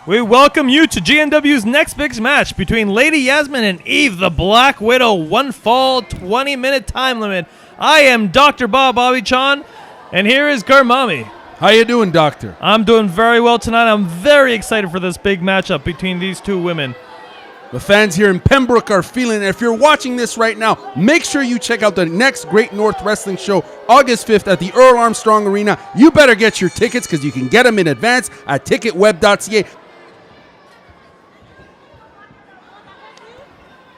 We welcome you to GNW's next big match between Lady Yasmin and Eve, the Black Widow. 1 fall, 20-minute time limit. I am Dr. Bobby Chan, and here is Garmami. How you doing, Doctor? I'm doing very well tonight. I'm very excited for this big matchup between these two women. The fans here in Pembroke are feeling it. If you're watching this right now, make sure you check out the next Great North Wrestling Show, August 5th at the Earl Armstrong Arena. You better get your tickets because you can get them in advance at ticketweb.ca.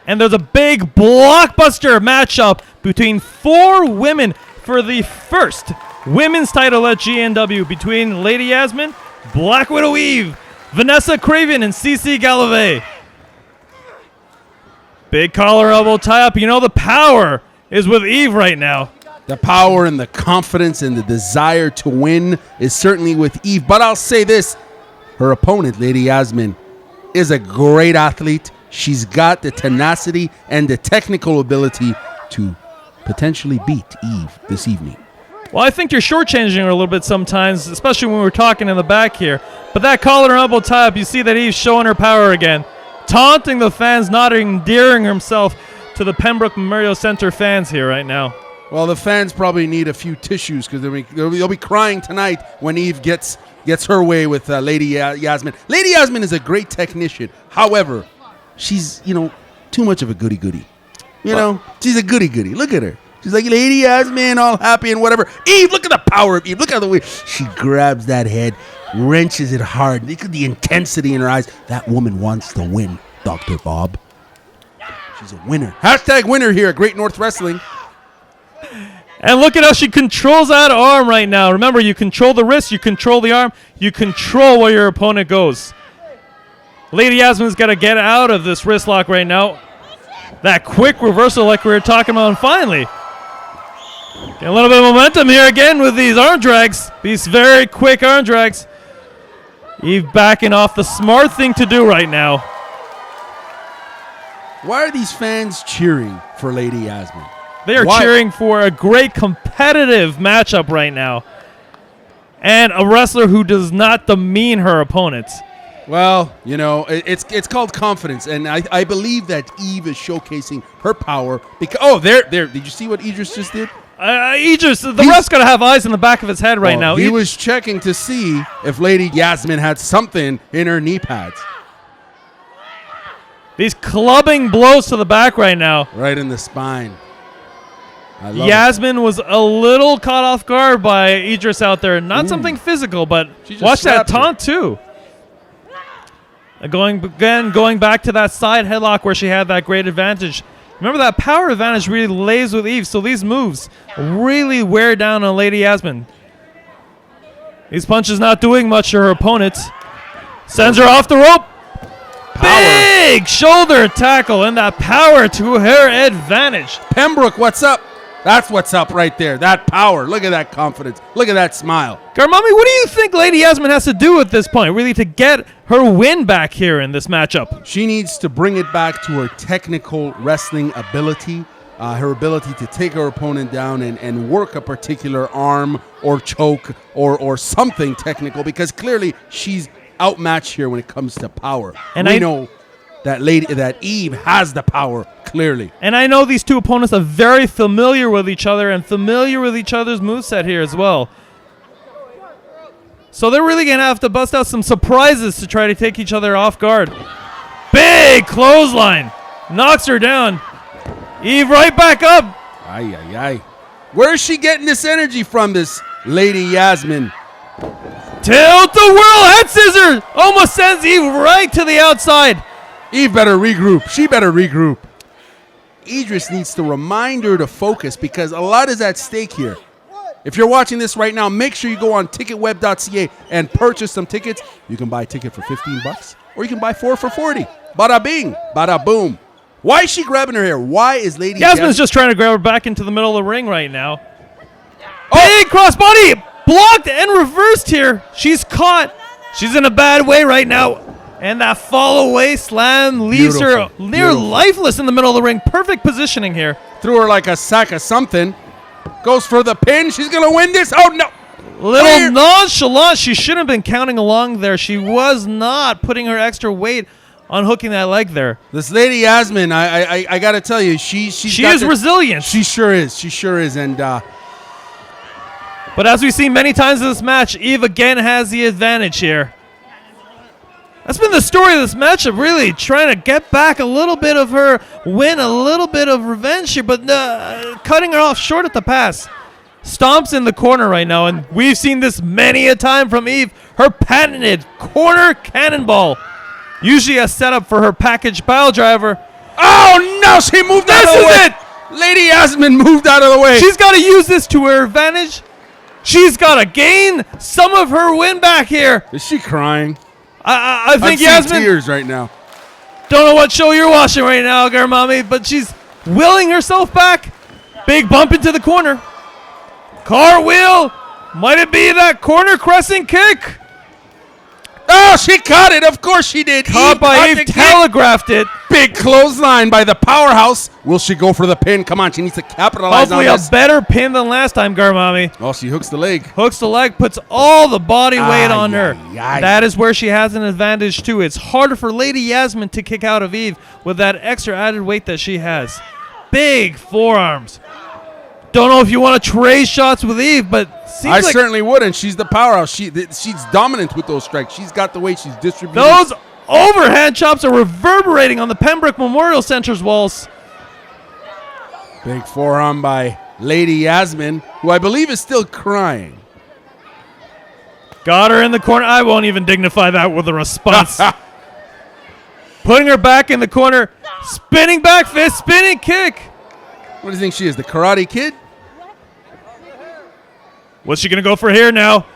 And there's a big blockbuster matchup between 4 women for the first women's title at GNW between Lady Yasmin, Black Widow Eve, Vanessa Craven, and CC Galavay. Big collar elbow tie-up. You know the power is with Eve right now. The power and the confidence and the desire to win is certainly with Eve. But I'll say this, her opponent, Lady Yasmin, is a great athlete. She's got the tenacity and the technical ability to potentially beat Eve this evening. Well, I think you're shortchanging her a little bit sometimes, especially when we're talking in the back here. But that collar and elbow tie-up, you see that Eve's showing her power again. Taunting the fans, not endearing himself to the Pembroke Memorial Centre fans here right now. Well, the fans probably need a few tissues because they'll be crying tonight when Eve gets her way with Lady Yasmin. Lady Yasmin is a great technician. However, she's, too much of a goody-goody. She's a goody-goody. Look at her. She's like, Lady Yasmin, all happy and whatever. Eve, look at the power of Eve. Look at the way she grabs that head, wrenches it hard. Look at the intensity in her eyes. That woman wants to win, Dr. Bob. She's a winner. Hashtag winner here at Great North Wrestling. And look at how she controls that arm right now. Remember, you control the wrist, you control the arm, you control where your opponent goes. Lady Yasmin's got to get out of this wrist lock right now. That quick reversal like we were talking about, and finally, get a little bit of momentum here again with these arm drags. These very quick arm drags. Eve backing off, the smart thing to do right now. Why are these fans cheering for Lady Yasmin? They are cheering for a great competitive matchup right now. And a wrestler who does not demean her opponents. Well, it's called confidence, and I believe that Eve is showcasing her power. Because there. Did you see what Idris just did? Idris, the ref's got to have eyes in the back of his head right now. He was checking to see if Lady Yasmin had something in her knee pads. These clubbing blows to the back right now. Right in the spine. Yasmin was a little caught off guard by Idris out there. Not something physical, but watch that taunt too. Going back to that side headlock where she had that great advantage. Remember, that power advantage really lays with Eve, so these moves really wear down on Lady Yasmin. These punches not doing much to her opponent. Sends her off the rope. Power. Big shoulder tackle, and that power to her advantage. Pembroke, what's up? That's what's up right there. That power. Look at that confidence. Look at that smile. Garmami, what do you think Lady Yasmin has to do at this point, really, to get her win back here in this matchup? She needs to bring it back to her technical wrestling ability, her ability to take her opponent down and work a particular arm or choke or something technical, because clearly she's outmatched here when it comes to power. And we know that Eve has the power, clearly. And I know these two opponents are very familiar with each other and familiar with each other's moveset here as well. So they're really going to have to bust out some surprises to try to take each other off guard. Big clothesline. Knocks her down. Eve right back up. Ay, ay, ay. Where is she getting this energy from, this Lady Yasmin? Tilt the whirl head scissors. Almost sends Eve right to the outside. Eve better regroup. She better regroup. Idris needs to remind her to focus because a lot is at stake here. If you're watching this right now, make sure you go on ticketweb.ca and purchase some tickets. You can buy a ticket for $15 or you can buy 4 for $40. Bada bing, bada boom. Why is she grabbing her hair? Why is Lady Yasmin's just trying to grab her back into the middle of the ring right now. Big crossbody. Blocked and reversed here. She's caught. She's in a bad way right now. And that fall away slam leaves her near lifeless in the middle of the ring. Perfect positioning here. Threw her like a sack of something. Goes for the pin. She's going to win this. Oh, no. Little nonchalant. She shouldn't have been counting along there. She was not putting her extra weight on hooking that leg there. This lady Yasmin, I got to tell you, she is resilient. She sure is. She sure is. And but as we've seen many times in this match, Eve again has the advantage here. That's been the story of this matchup, really trying to get back a little bit of her win, a little bit of revenge here, but cutting her off short at the pass. Stomps in the corner right now, and we've seen this many a time from Eve. Her patented corner cannonball. Usually a setup for her package pile driver. Oh, no, she moved out of the way. This is it. Lady Yasmin moved out of the way. She's got to use this to her advantage. She's got to gain some of her win back here. Is she crying? I think I'm seeing Yasmin, tears right now. don't know what show you're watching right now, Garmami, but she's willing herself back. Big bump into the corner. Cartwheel. Might it be that corner crescent kick? Oh, she caught it. Of course she did. Caught by Eve, telegraphed it. Big clothesline by the powerhouse. Will she go for the pin? Come on, she needs to capitalize Hopefully on a this. better pin than last time, Garmami. Oh, she hooks the leg. Hooks the leg, puts all the body weight on her. Ay. That is where she has an advantage too. It's harder for Lady Yasmin to kick out of Eve with that extra added weight that she has. Big forearms. Don't know if you want to trade shots with Eve, but I certainly wouldn't. She's the powerhouse. She's dominant with those strikes. She's got the weight. She's distributing. Those overhand chops are reverberating on the Pembroke Memorial Centre's walls. Big forearm by Lady Yasmin, who I believe is still crying. Got her in the corner. I won't even dignify that with a response. Putting her back in the corner. Spinning back fist. Spinning kick. What do you think she is, the Karate Kid? What's she going to go for here now?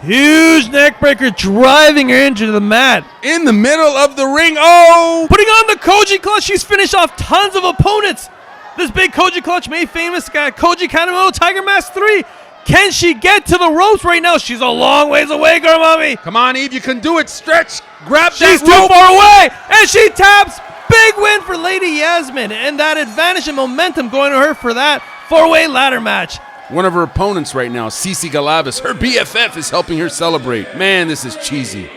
Huge neck breaker driving her into the mat. In the middle of the ring. Oh! Putting on the Koji clutch. She's finished off tons of opponents. This big Koji clutch made famous guy, Koji Kanemoto Tiger Mask 3. Can she get to the ropes right now? She's a long ways away, Garmami. Come on, Eve, you can do it. Stretch. Grab She's that too rope. far away, and she taps. Big win for Lady Yasmin, and that advantage and momentum going to her for that four-way ladder match. One of her opponents right now, Cece Galavis, her BFF, is helping her celebrate. Man, this is cheesy.